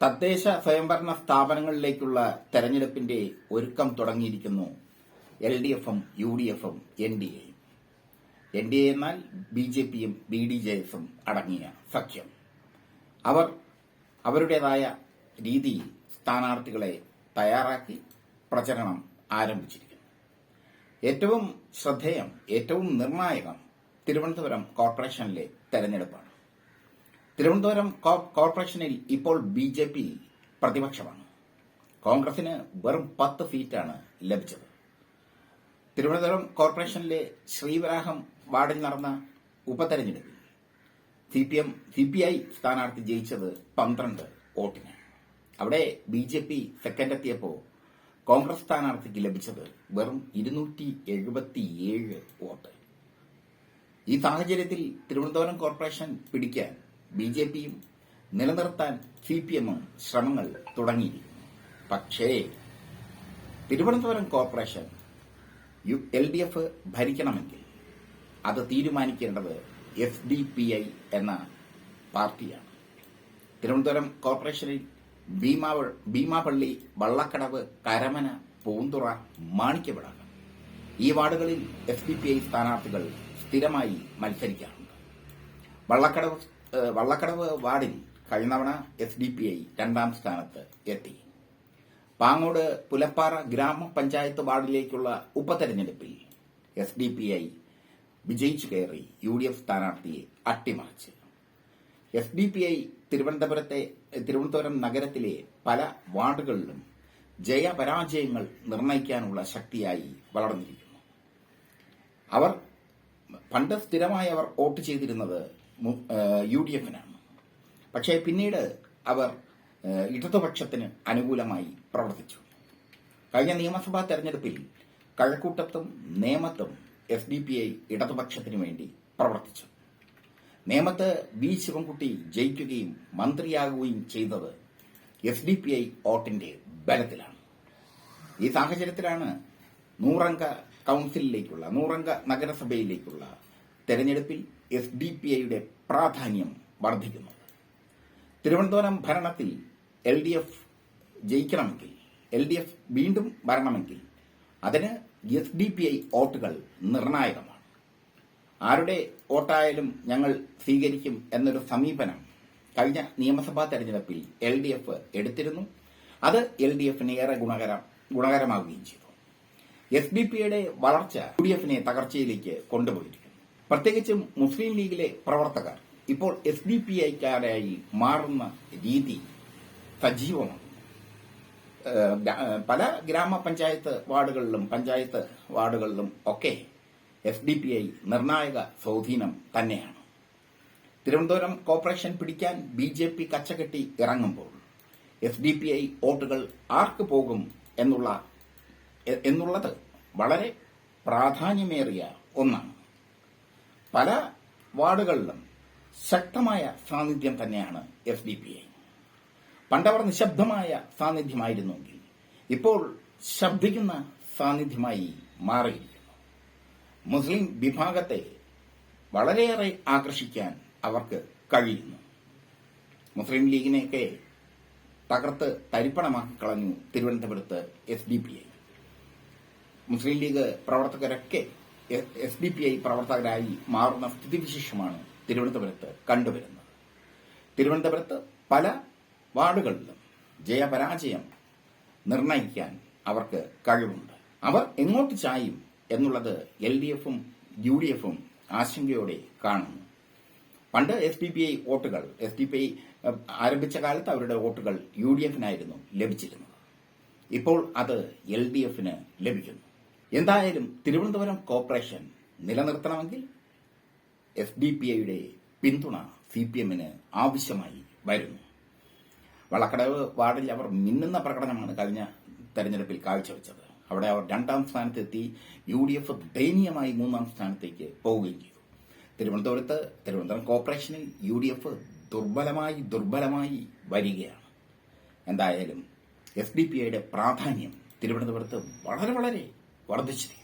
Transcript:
തദ്ദേശ സ്വയംഭരണ സ്ഥാപനങ്ങളിലേക്കുള്ള തെരഞ്ഞെടുപ്പിന്റെ ഒരുക്കം തുടങ്ങിയിരിക്കുന്നു. LDFും UDFും NDAയും. NDA എന്നാൽ BJPയും BDJSും അടങ്ങിയ സഖ്യം. അവർ അവരുടേതായ രീതിയിൽ സ്ഥാനാർത്ഥികളെ തയ്യാറാക്കി പ്രചരണം ആരംഭിച്ചിരിക്കുന്നു. ഏറ്റവും ശ്രദ്ധേയം, ഏറ്റവും നിർണായകം തിരുവനന്തപുരം കോർപ്പറേഷനിലെ തെരഞ്ഞെടുപ്പാണ്. തിരുവനന്തപുരം കോർപ്പറേഷനിൽ ഇപ്പോൾ BJP പ്രതിപക്ഷമാണ്. കോൺഗ്രസിന് വെറും 10 സീറ്റാണ് ലഭിച്ചത്. തിരുവനന്തപുരം കോർപ്പറേഷനിലെ ശ്രീവരാഹം വാർഡിൽ നടന്ന ഉപതെരഞ്ഞെടുപ്പിൽ CPI സ്ഥാനാർത്ഥി ജയിച്ചത് 12 വോട്ടിന്. അവിടെ BJP സെക്കൻഡ് എത്തിയപ്പോൾ കോൺഗ്രസ് സ്ഥാനാർത്ഥിക്ക് ലഭിച്ചത് വെറും 277 വോട്ട്. ഈ സാഹചര്യത്തിൽ തിരുവനന്തപുരം കോർപ്പറേഷൻ പിടിക്കാൻ BJPയും നിലനിർത്താൻ CPMും ശ്രമങ്ങൾ തുടങ്ങിയിരിക്കുന്നു. പക്ഷേ തിരുവനന്തപുരം കോർപ്പറേഷൻ LDF ഭരിക്കണമെങ്കിൽ അത് തീരുമാനിക്കേണ്ടത് SDPI എന്ന പാർട്ടിയാണ്. തിരുവനന്തപുരം കോർപ്പറേഷനിൽ ഭീമാപള്ളി, വള്ളക്കടവ്, കരമന, പൂന്തുറ, മാണിക്യവിളാകം ഈ വാർഡുകളിൽ SDPI സ്ഥാനാർത്ഥികൾ സ്ഥിരമായി മത്സരിക്കാറുണ്ട്. വള്ളക്കടവ് വാർഡിൽ കഴിഞ്ഞ SDPI 2ാം സ്ഥാനത്ത് എത്തി. പാങ്ങോട് പുലപ്പാറ ഗ്രാമപഞ്ചായത്ത് വാർഡിലേക്കുള്ള ഉപതെരഞ്ഞെടുപ്പിൽ SDPI വിജയിച്ചു കയറി UDF സ്ഥാനാർത്ഥിയെ അട്ടിമറിച്ച്. SDPI തിരുവനന്തപുരം നഗരത്തിലെ പല വാർഡുകളിലും ജയപരാജയങ്ങൾ നിർണയിക്കാനുള്ള ശക്തിയായി വളർന്നിരിക്കുന്നു. അവർ പണ്ട് സ്ഥിരമായി വോട്ട് ചെയ്തിരുന്നത് UDFനാണ്. പക്ഷേ പിന്നീട് അവർ ഇടതുപക്ഷത്തിന് അനുകൂലമായി പ്രവർത്തിച്ചു. കഴിഞ്ഞ നിയമസഭാ തെരഞ്ഞെടുപ്പിൽ കഴക്കൂട്ടത്തും നേമത്തും SDPI ഇടതുപക്ഷത്തിനു വേണ്ടി പ്രവർത്തിച്ചു. നേമത്ത് B. ശിവൻകുട്ടി ജയിക്കുകയും മന്ത്രിയാകുകയും ചെയ്തത് SDPI വോട്ടിന്റെ ബലത്തിലാണ്. ഈ സാഹചര്യത്തിലാണ് 100-അംഗ കൌൺസിലിലേക്കുള്ള 100-അംഗ നഗരസഭയിലേക്കുള്ള തെരഞ്ഞെടുപ്പിൽ SDPIയുടെ പ്രാധാന്യം വർദ്ധിക്കുന്നത്. തിരുവനന്തപുരം ഭരണത്തിൽ LDF ജയിക്കണമെങ്കിൽ, LDF വീണ്ടും വരണമെങ്കിൽ അതിന് SDPI വോട്ടുകൾ നിർണായകമാണ്. ആരുടെ വോട്ടായാലും ഞങ്ങൾ സ്വീകരിക്കും എന്നൊരു സമീപനം കഴിഞ്ഞ നിയമസഭാ തെരഞ്ഞെടുപ്പിൽ LDF എടുത്തിരുന്നു. അത് LDFന് ഏറെ ഗുണകരമാവുകയും ചെയ്തു. SDPIയുടെ വളർച്ച UDFനെ തകർച്ചയിലേക്ക് കൊണ്ടുപോയിരിക്കുന്നു. പ്രത്യേകിച്ചും മുസ്ലിം ലീഗിലെ പ്രവർത്തകർ ഇപ്പോൾ SDPIക്കാരായി മാറുന്ന രീതി സജീവമാണ്. പല ഗ്രാമപഞ്ചായത്ത് വാർഡുകളിലും പഞ്ചായത്ത് വാർഡുകളിലും ഒക്കെ SDPI നിർണായക സ്വാധീനം തന്നെയാണ്. തിരുവനന്തപുരം കോർപ്പറേഷൻ പിടിക്കാൻ BJP കച്ചകെട്ടി ഇറങ്ങുമ്പോൾ SDPI വോട്ടുകൾ ആർക്ക് പോകും എന്നുള്ളത് വളരെ പ്രാധാന്യമേറിയ ഒന്നാണ്. പല വാർഡുകളിലും ശക്തമായ സാന്നിധ്യം തന്നെയാണ് SDPI. പണ്ടവർ നിശബ്ദമായ സാന്നിധ്യമായിരുന്നെങ്കിൽ ഇപ്പോൾ ശബ്ദിക്കുന്ന സാന്നിധ്യമായി മാറിയിരിക്കുന്നു. മുസ്ലിം വിഭാഗത്തെ വളരെയേറെ ആകർഷിക്കാൻ അവർക്ക് കഴിയുന്നു. മുസ്ലിം ലീഗിനെയൊക്കെ തകർത്ത് തരിപ്പണമാക്കി കളഞ്ഞു തിരുവനന്തപുരത്ത് SDPI. മുസ്ലിം ലീഗ് പ്രവർത്തകരൊക്കെ SDPI പ്രവർത്തകരായി മാറുന്ന സ്ഥിതിവിശേഷമാണ് തിരുവനന്തപുരത്ത് കണ്ടുവരുന്നത്. തിരുവനന്തപുരത്ത് പല വാർഡുകളിലും ജയപരാജയം നിർണയിക്കാൻ അവർക്ക് കഴിവുണ്ട്. അവർ എങ്ങോട്ട് ചായും എന്നുള്ളത് LDFും UDFും ആശങ്കയോടെ കാണുന്നു. പണ്ട് SDPI വോട്ടുകൾ SDPI ആരംഭിച്ച കാലത്ത് അവരുടെ വോട്ടുകൾ UDFനായിരുന്നു ലഭിച്ചിരുന്നത്. ഇപ്പോൾ അത് LDFന് ലഭിക്കുന്നു. എന്തായാലും തിരുവനന്തപുരം കോർപ്പറേഷൻ നിലനിർത്തണമെങ്കിൽ SDPIയുടെ പിന്തുണ CPMന് ആവശ്യമായി വരുന്നു. വള്ളക്കടവ് വാർഡിൽ അവർ മിന്നുന്ന പ്രകടനമാണ് കഴിഞ്ഞ തെരഞ്ഞെടുപ്പിൽ കാഴ്ചവെച്ചത്. അവിടെ അവർ 2ാം സ്ഥാനത്തെത്തി. UDF ദയനീയമായി 3ാം സ്ഥാനത്തേക്ക് പോവുകയും ചെയ്തു. തിരുവനന്തപുരം കോർപ്പറേഷനിൽ UDF ദുർബലമായി വരികയാണ്. എന്തായാലും SDPIയുടെ പ്രാധാന്യം തിരുവനന്തപുരത്ത് വളരെ വർദ്ധിച്ചിരിക്കുന്നു.